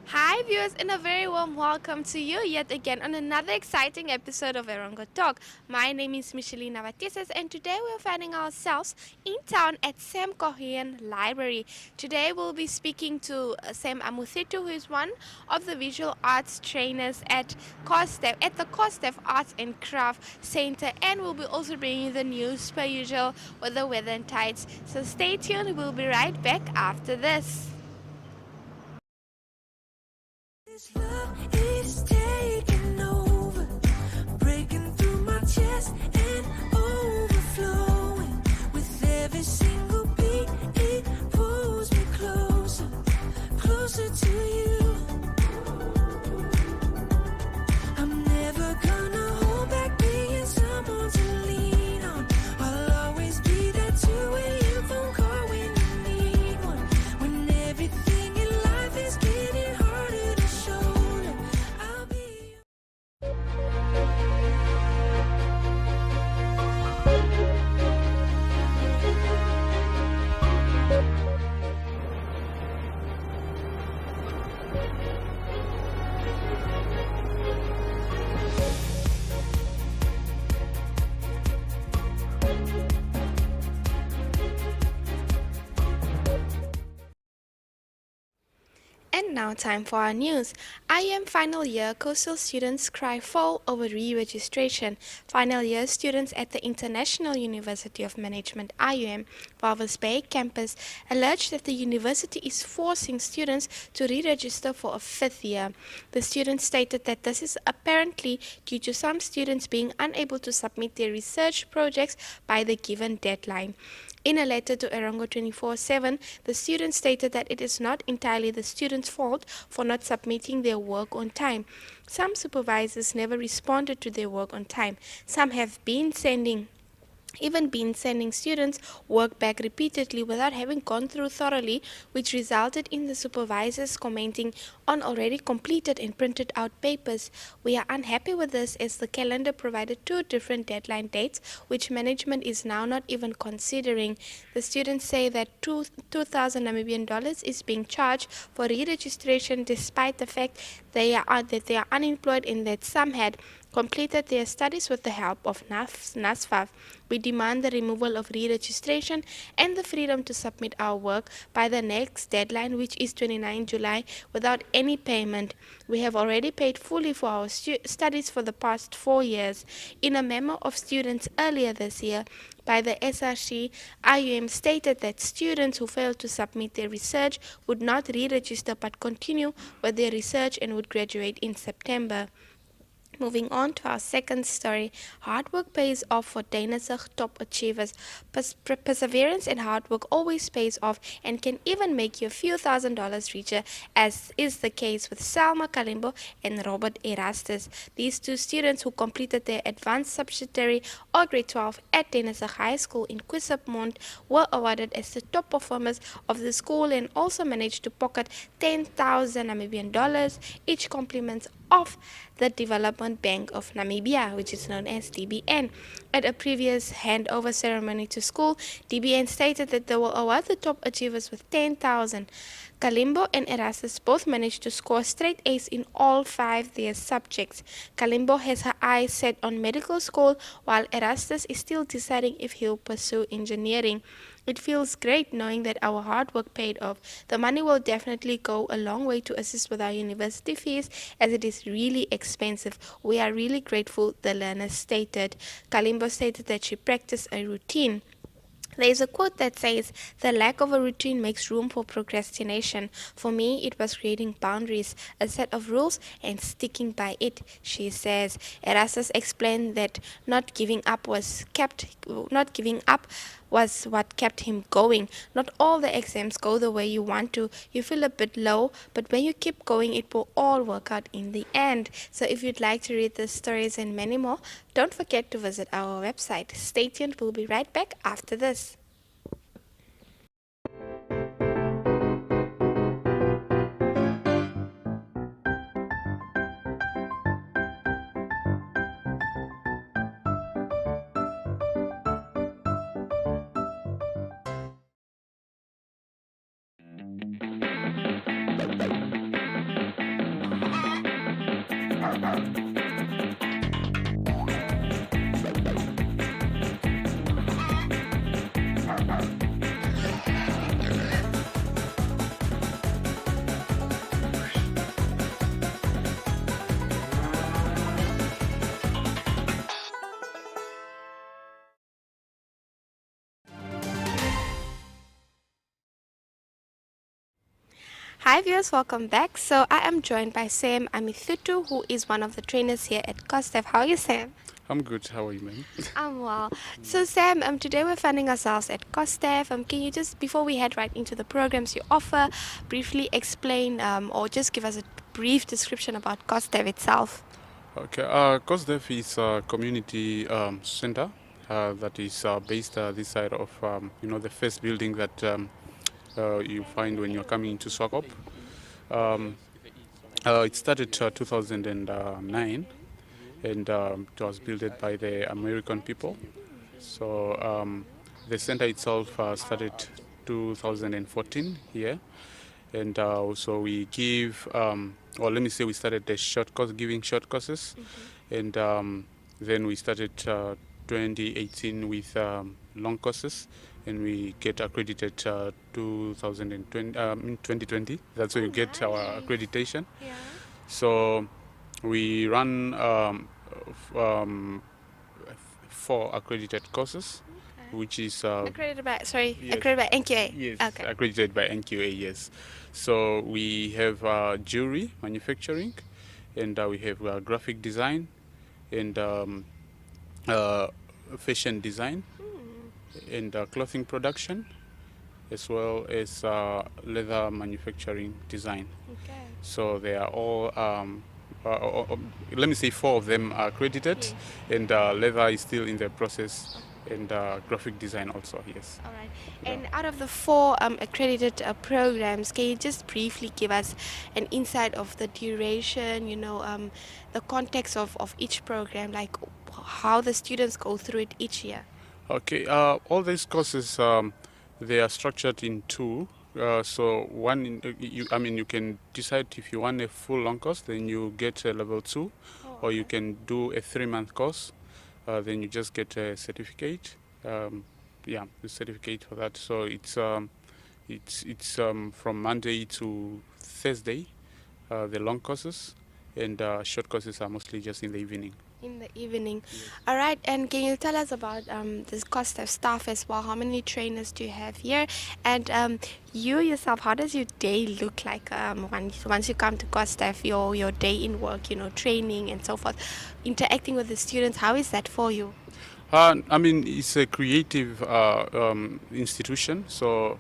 Hi viewers, and a very warm welcome to you yet again on another exciting episode of Erongo Talk. My name is Micheline Navatesis, and today we're finding ourselves in town at Sam Cohen Library. Today we'll be speaking to Sem Amuthitu, who is one of the visual arts trainers at the Cosdef Arts and Crafts Center, and we'll be also bringing you the news per usual with the weather and tides. So stay tuned, we'll be right back after this. This love is taking over, breaking through my chest and overflowing. With every single beat, it pulls me closer, closer to you. I'm never gonna hold back being someone to lean on. I'll always be there to a phone call when you need one. When everything in life is getting harder to shoulder, I'll be. And now time for our news. IUM final year coastal students cry foul over re-registration. Final year students at the International University of Management IUM Walvis Bay campus allege that the university is forcing students to re-register for a fifth year. The students stated that this is apparently due to some students being unable to submit their research projects by the given deadline. In a letter to Erongo 24/7, the students stated that it is not entirely the students' fault for not submitting their work on time. Some supervisors never responded to their work on time. Some have been sending students work back repeatedly without having gone through thoroughly, which resulted in the supervisors commenting on already completed and printed out papers. We are unhappy with this as the calendar provided two different deadline dates, which management is now not even considering. The students say that 2,000 Namibian dollars is being charged for re-registration despite the fact they are unemployed and that some had completed their studies with the help of NASFAF. We demand the removal of re-registration and the freedom to submit our work by the next deadline, which is 29 July, without any payment. We have already paid fully for our studies for the past 4 years. In a memo of students earlier this year by the SRC, IUM stated that students who failed to submit their research would not re-register but continue with their research and would graduate in September. Moving on to our second story, hard work pays off for Danazig top achievers. Perseverance and hard work always pays off and can even make you a few $1,000s richer, as is the case with Selma Kalimbo and Robert Erastus. These two students who completed their advanced subsidiary or grade 12 at Danazig High School in Swakopmund were awarded as the top performers of the school and also managed to pocket 10,000 Namibian dollars, each compliments of the Development Bank of Namibia, which is known as DBN. At a previous handover ceremony to school, DBN stated that they will award the top achievers with 10,000. Kalimbo and Erastus both managed to score straight A's in all 5 their subjects. Kalimbo has her eyes set on medical school, while Erastus is still deciding if he'll pursue engineering. It feels great knowing that our hard work paid off. The money will definitely go a long way to assist with our university fees, as it is really expensive. We are really grateful, the learner stated. Kalimbo stated that she practiced a routine. There is a quote that says, "The lack of a routine makes room for procrastination. For me, it was creating boundaries, a set of rules, and sticking by it," she says. Erastus explained that not giving up was what kept him going. Not all the exams go the way you want to. You feel a bit low, but when you keep going, it will all work out in the end. So if you'd like to read the stories and many more, don't forget to visit our website. Stay tuned, we'll be right back after this. Hi viewers, welcome back. So I am joined by Sem Amuthitu, who is one of the trainers here at Cosdef. How are you, Sam? I'm good. How are you, man? I'm well. So Sam, today we're finding ourselves at Cosdef. Can you just, before we head right into the programs you offer, briefly explain or just give us a brief description about Cosdef itself? Okay. Cosdef is a community center that is based this side of the first building that you find when you're coming into Swakop. It started 2009, and it was built by the American people. So the center itself started 2014 here, and so we give, or let me say, we started the short course, giving short courses, and then we started 2018 with long courses, and we get accredited 2020. That's where you get our accreditation. Yeah. So we run 4 accredited courses, which is Accredited by, sorry, yes. accredited by NQA? Yes, Okay. accredited by NQA, yes. So we have jewelry manufacturing, and we have graphic design, and fashion design, and clothing production, as well as leather manufacturing design. Okay. So they are all, let me say 4 of them are accredited, Yes. and leather is still in the process, and graphic design also, yes. All right. And out of the 4 accredited programs, can you just briefly give us an insight of the duration, the context of each program, like how the students go through it each year? Okay, all these courses, they are structured in 2. So one, you can decide if you want a full long course, then you get a level 2, or you can do a 3-month course, then you just get a certificate. The certificate for that. So it's from Monday to Thursday, the long courses, and short courses are mostly just in the evening. In the evening. All right. And can you tell us about this cost of staff as well? How many trainers do you have here? And you yourself, how does your day look like once you come to Cosdef, your day in work, training and so forth, interacting with the students? How is that for you? It's a creative institution, so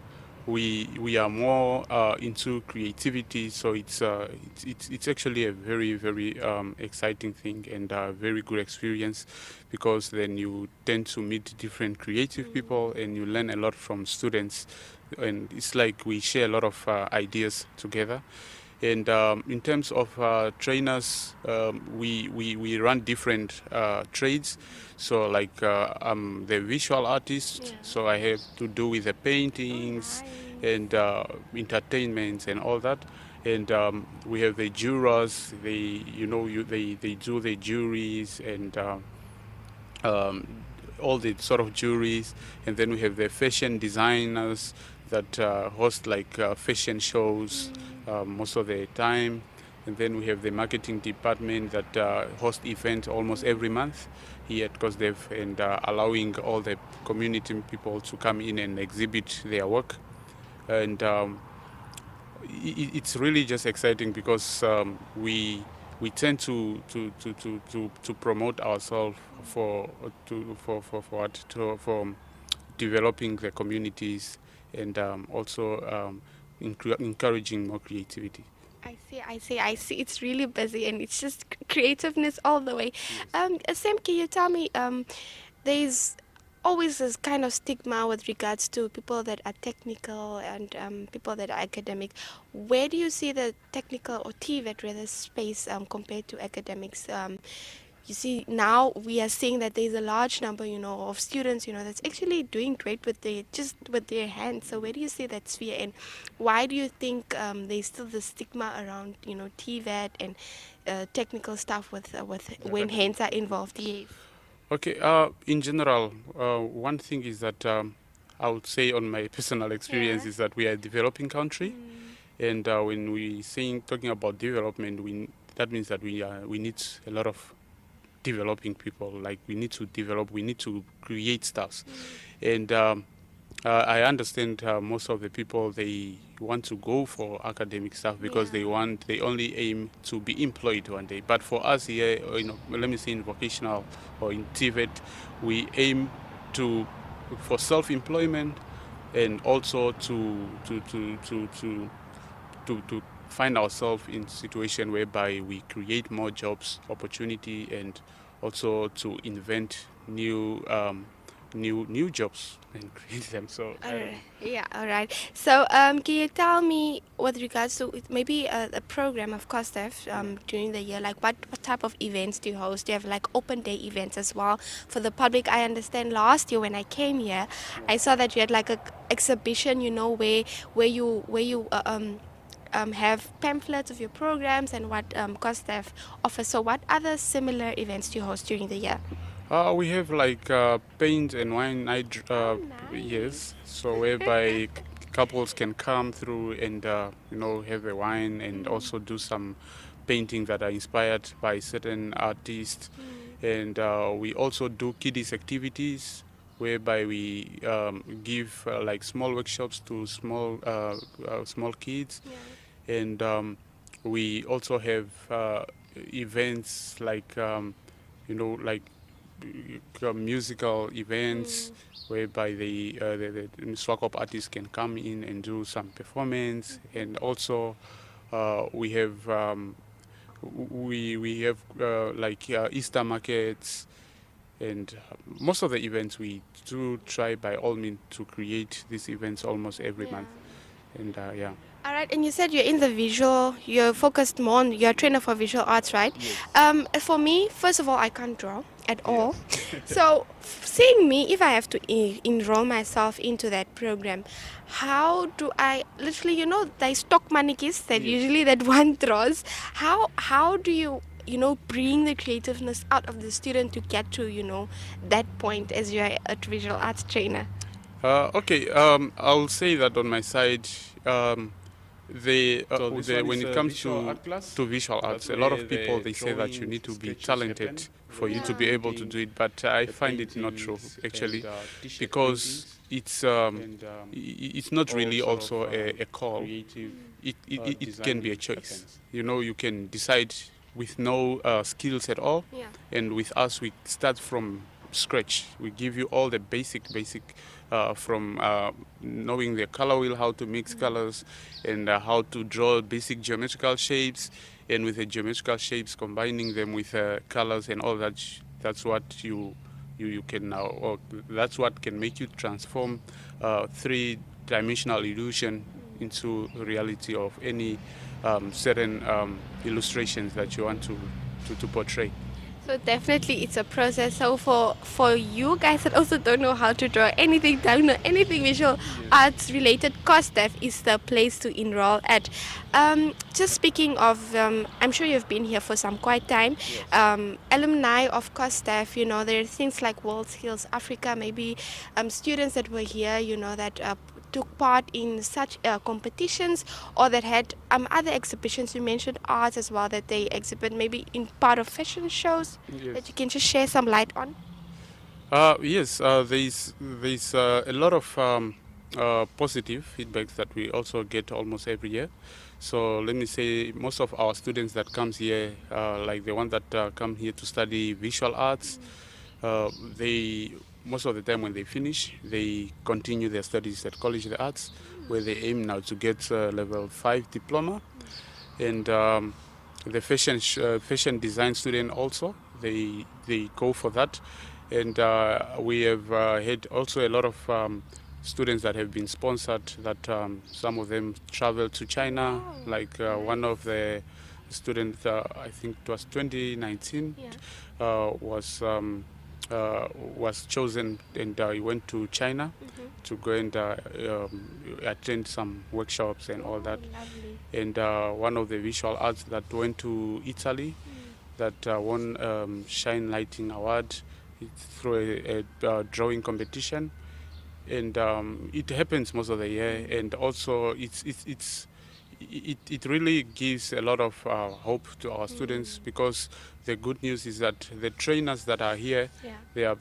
we are more into creativity. So it's actually a very, very exciting thing, and a very good experience, because then you tend to meet different creative people, and you learn a lot from students, and it's like we share a lot of ideas together. And in terms of trainers, we run different trades. So like I'm the visual artist, so I have to do with the paintings and entertainments and all that. And we have the jurors. They do the juries and all the sort of juries. And then we have the fashion designers that host like fashion shows most of the time. And then we have the marketing department that hosts events almost every month here at Cosdef, and allowing all the community people to come in and exhibit their work. And it's really just exciting, because we tend to promote ourselves for developing the communities, and also encouraging more creativity. I see. It's really busy, and it's just creativeness all the way. Sam, can you tell me, there's always this kind of stigma with regards to people that are technical and people that are academic. Where do you see the technical or TVET rather space compared to academics? you see, now we are seeing that there's a large number, of students, that's actually doing great with their hands. So where do you see that sphere, and why do you think there's still the stigma around, TVET and technical stuff with when hands are involved? Yes. Okay. In general, one thing is that I would say, on my personal experience, Yeah. is that we are a developing country, and when we talking about development, that means that we need a lot of developing people. Like, we need to develop, we need to create stuff, and I understand most of the people, they want to go for academic stuff because they only aim to be employed one day. But for us here, let me say in vocational or in TVET, we aim for self-employment, and also to find ourselves in situation whereby we create more jobs opportunity, and also to invent new jobs and create them. So Alright. Yeah, all right. So, can you tell me, with regards to maybe a program of Cosdef during the year, like what type of events do you host? Do you have like open day events as well for the public? I understand last year when I came here, I saw that you had like a exhibition, where you have pamphlets of your programs and what Cosdef offers. So, what other similar events do you host during the year? we have like paint and wine night. Yes, so whereby couples can come through and have a wine, and also do some paintings that are inspired by certain artists. And we also do kiddies activities, whereby we give like small workshops to small kids. And we also have events like like musical events, whereby the Swakop artists can come in and do some performance. And also we have like Easter markets, and most of the events we do try by all means to create these events almost every month. And yeah. All right, and you said you're focused more on, you're a trainer for visual arts, right? For me, first of all, I can't draw at all. So, seeing me, if I have to enroll myself into that program, how do I, literally, the stock manikis that usually that one draws, how do you, bring the creativeness out of the student to get to, that point as you're a visual arts trainer? Okay, I'll say that on my side, when it comes to visual arts, a lot of people, they say that you need to be talented for you to be able to do it, but I find it not true actually, because it's not really also a call. It can be a choice. You can decide with no skills at all, and with us we start from scratch. We give you all the basic from knowing the color wheel, how to mix colors, and how to draw basic geometrical shapes, and with the geometrical shapes combining them with colors and all that. That's what you can now, or that's what can make you transform three-dimensional illusion into reality of any certain illustrations that you want to portray. So definitely it's a process. So for you guys that also don't know how to draw anything, don't know anything visual arts related, Cosdef is the place to enroll at. Just speaking of, I'm sure you've been here for some quite time. Alumni of Cosdef, there are things like World Skills Africa, maybe students that were here, that took part in such competitions, or that had other exhibitions. You mentioned arts as well, that they exhibit maybe in part of fashion shows, that you can just share some light on. Yes, there's a lot of positive feedbacks that we also get almost every year. So let me say, most of our students that comes here, like the ones that come here to study visual arts, most of the time when they finish, they continue their studies at College of the Arts, where they aim now to get level 5 diploma. And the fashion design student also, they go for that. And we have had also a lot of students that have been sponsored, that some of them travel to China, like one of the student, I think it was 2019, was chosen, and he went to China to go and attend some workshops and all that. Lovely. And one of the visual arts that went to Italy, that won Shine Lighting Award through a drawing competition. And it happens most of the year, and also it really gives a lot of hope to our students, because the good news is that the trainers that are here, they are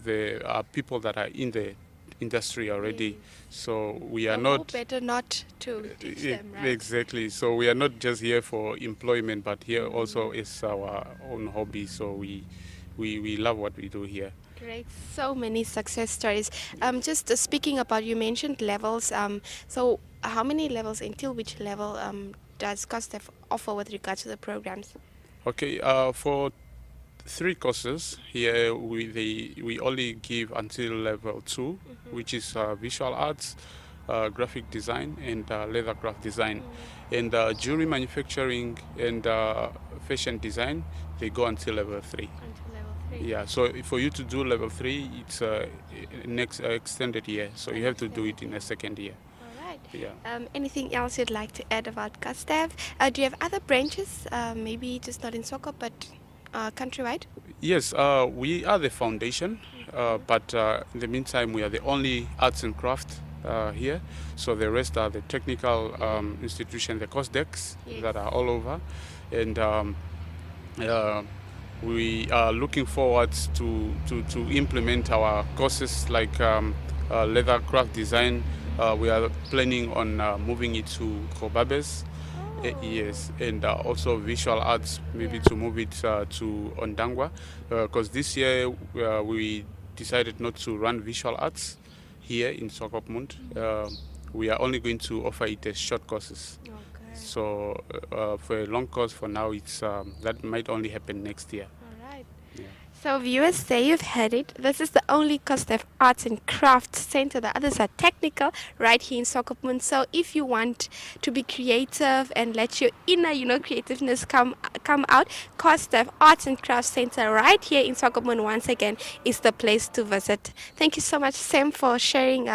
people that are in the industry already. So we are not better not to teach them, right? Exactly. So we are not just here for employment, but here also is our own hobby. So we love what we do here. Great, so many success stories. Just speaking about, you mentioned levels. So how many levels, until which level does Cosdef offer with regards to the programs? Okay, for 3 courses here, we only give until level 2, which is visual arts, graphic design, and leather craft design. And jewelry manufacturing and fashion design, they go until level 3. Yeah, so for you to do level 3, it's next extended year, so you have to do it in a second year. All right. Yeah. Anything else you'd like to add about Cosdef? Do you have other branches, maybe just not in Swakop, but countrywide? Yes, we are the foundation, but in the meantime, we are the only arts and craft here. So the rest are the technical institutions, the Cosdecs that are all over, and we are looking forward to implement our courses like leather craft design. We are planning on moving it to Kobabes. Yes, and also visual arts, maybe to move it to Ondangwa, because this year we decided not to run visual arts here in Swakopmund. We are only going to offer it as short courses. Okay. So for a long course, for now, it's that might only happen next year. All right. Yeah. So viewers, there you've heard it. This is the only Cosdef Arts and Crafts Center. The others are technical right here in Swakopmund. So if you want to be creative and let your inner, creativeness come out, Cosdef Arts and Crafts Center right here in Swakopmund once again is the place to visit. Thank you so much, Sam, for sharing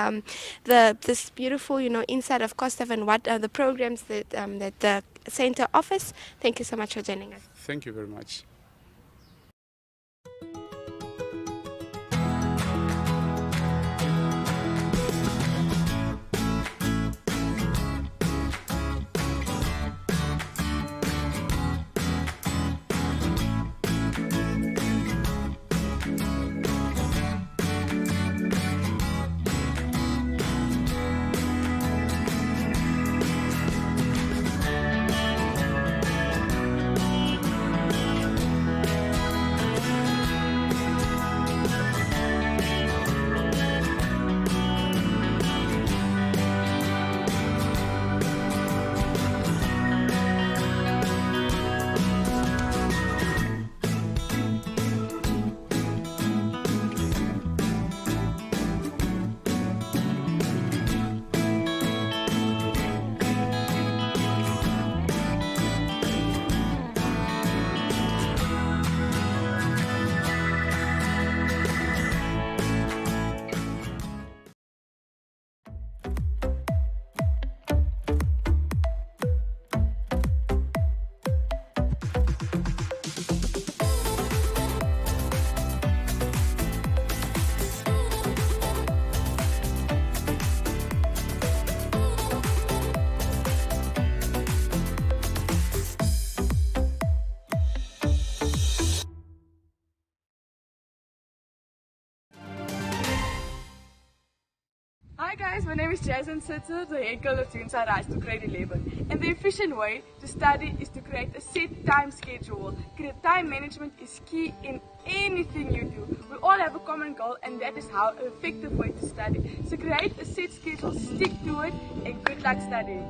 this beautiful, insight of Cosdef and what the programs that the center offers. Thank you so much for joining us. Thank you very much. Hi guys, my name is Jason Sitter, the head girl of Inside Rise to grade 11. And the efficient way to study is to create a set time schedule. Time management is key in anything you do. We all have a common goal, and that is how an effective way to study. So create a set schedule, stick to it, and good luck studying.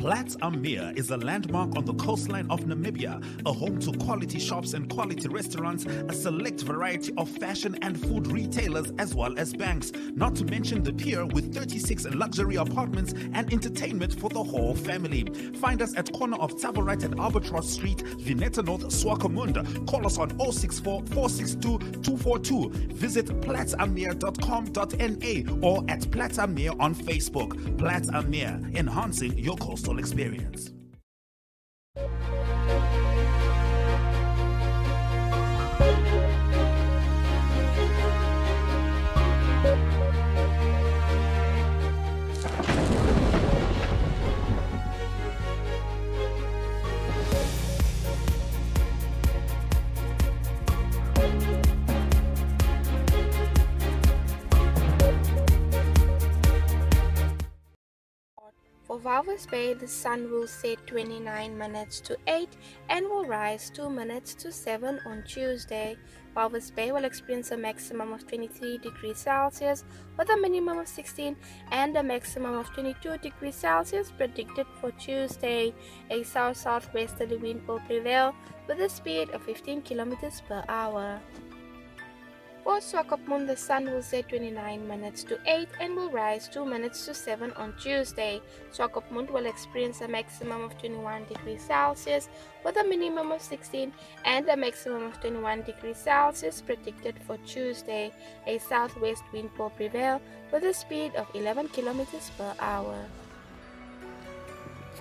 Platz am Meer is a landmark on the coastline of Namibia, a home to quality shops and quality restaurants, a select variety of fashion and food retailers, as well as banks, not to mention the pier with 36 luxury apartments and entertainment for the whole family. Find us at corner of Tabarite and Albatross Street, Vineta North, Swakopmund. Call us on 064 462 242. Visit platzammeer.com.na or at Platz am Meer on Facebook. Platz am Meer, enhancing your coastal experience. For Walvis Bay, the sun will set 29 minutes to 8 and will rise 2 minutes to 7 on Tuesday. Walvis Bay will experience a maximum of 23 degrees Celsius with a minimum of 16 and a maximum of 22 degrees Celsius predicted for Tuesday. A south-southwesterly wind will prevail with a speed of 15 kilometers per hour. For Swakopmund, the sun will set 29 minutes to 8 and will rise 2 minutes to 7 on Tuesday. Swakopmund will experience a maximum of 21 degrees Celsius with a minimum of 16 and a maximum of 21 degrees Celsius predicted for Tuesday. A southwest wind will prevail with a speed of 11 kilometers per hour.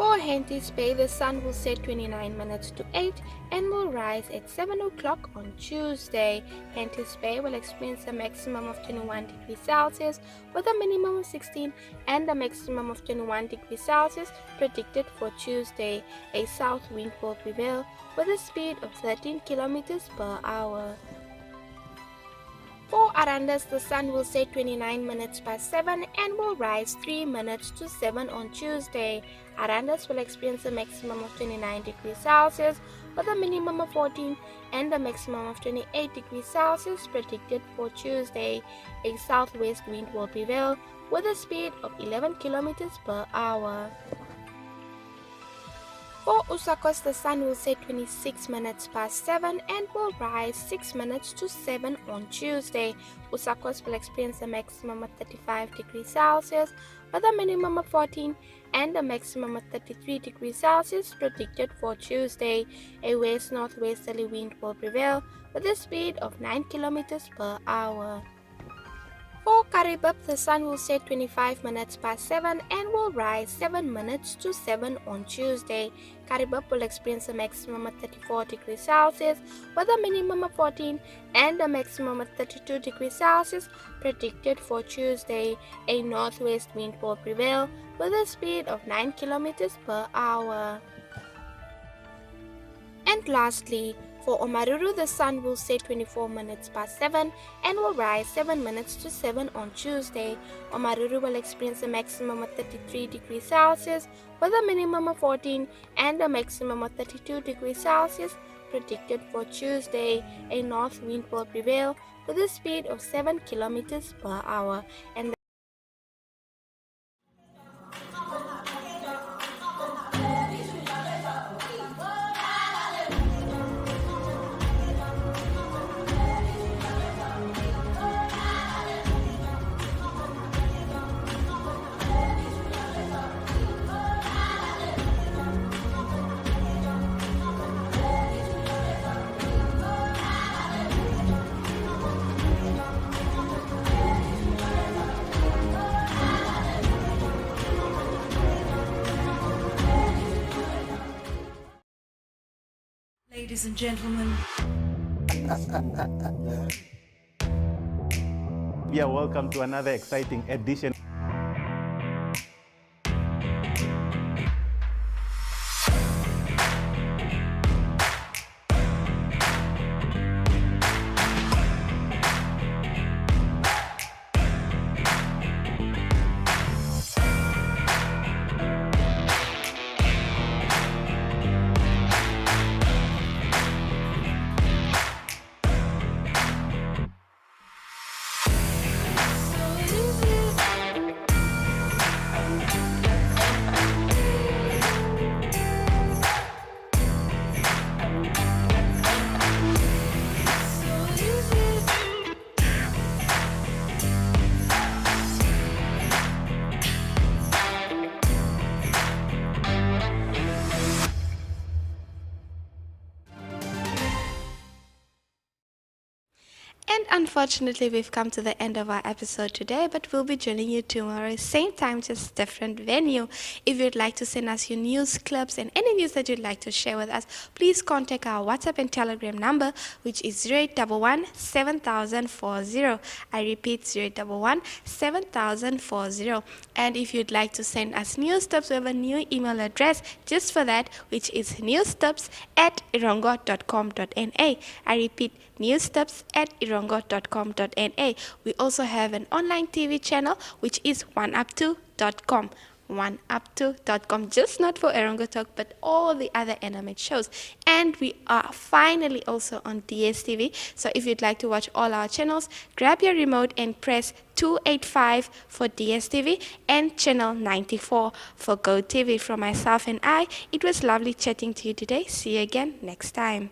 For Henty's Bay, the sun will set 29 minutes to 8 and will rise at 7 o'clock on Tuesday. Henty's Bay will experience a maximum of 21 degrees Celsius with a minimum of 16 and a maximum of 21 degrees Celsius predicted for Tuesday. A south wind will prevail with a speed of 13 kilometers per hour. For Arandas, the sun will set 29 minutes past 7 and will rise 3 minutes to 7 on Tuesday. Arandas will experience a maximum of 29 degrees Celsius with a minimum of 14 and a maximum of 28 degrees Celsius predicted for Tuesday. A southwest wind will prevail with a speed of 11 kilometers per hour. For Usakos, the sun will set 26 minutes past 7 and will rise 6 minutes to 7 on Tuesday. Usakos will experience a maximum of 35 degrees Celsius with a minimum of 14 and a maximum of 33 degrees Celsius predicted for Tuesday. A west-northwesterly wind will prevail with a speed of 9 kilometers per hour. For Karibib, the sun will set 25 minutes past 7 and will rise 7 minutes to 7 on Tuesday. Karibib will experience a maximum of 34 degrees Celsius with a minimum of 14 and a maximum of 32 degrees Celsius predicted for Tuesday. A northwest wind will prevail with a speed of 9 kilometers per hour. And lastly, for Omaruru, the sun will set 24 minutes past 7 and will rise 7 minutes to 7 on Tuesday. Omaruru will experience a maximum of 33 degrees Celsius with a minimum of 14 and a maximum of 32 degrees Celsius predicted for Tuesday. A north wind will prevail with a speed of 7 kilometers per hour. And Ladies and gentlemen, Yeah, welcome to another exciting edition. And unfortunately, we've come to the end of our episode today, but we'll be joining you tomorrow, same time, just different venue. If you'd like to send us your news clips and any news that you'd like to share with us, please contact our WhatsApp and Telegram number, which is 0811 7040. I repeat, 0811 7040. And if you'd like to send us news tips, we have a new email address just for that, which is newstips@erongo.com.na. I repeat, newstips@erongo.com.na. We also have an online TV channel, which is oneup2.com. oneup2.com, just not for Erongo Talk, but all the other animate shows. And we are finally also on DSTV. So if you'd like to watch all our channels, grab your remote and press 285 for DSTV and channel 94 for GoTV. From myself and I, it was lovely chatting to you today. See you again next time.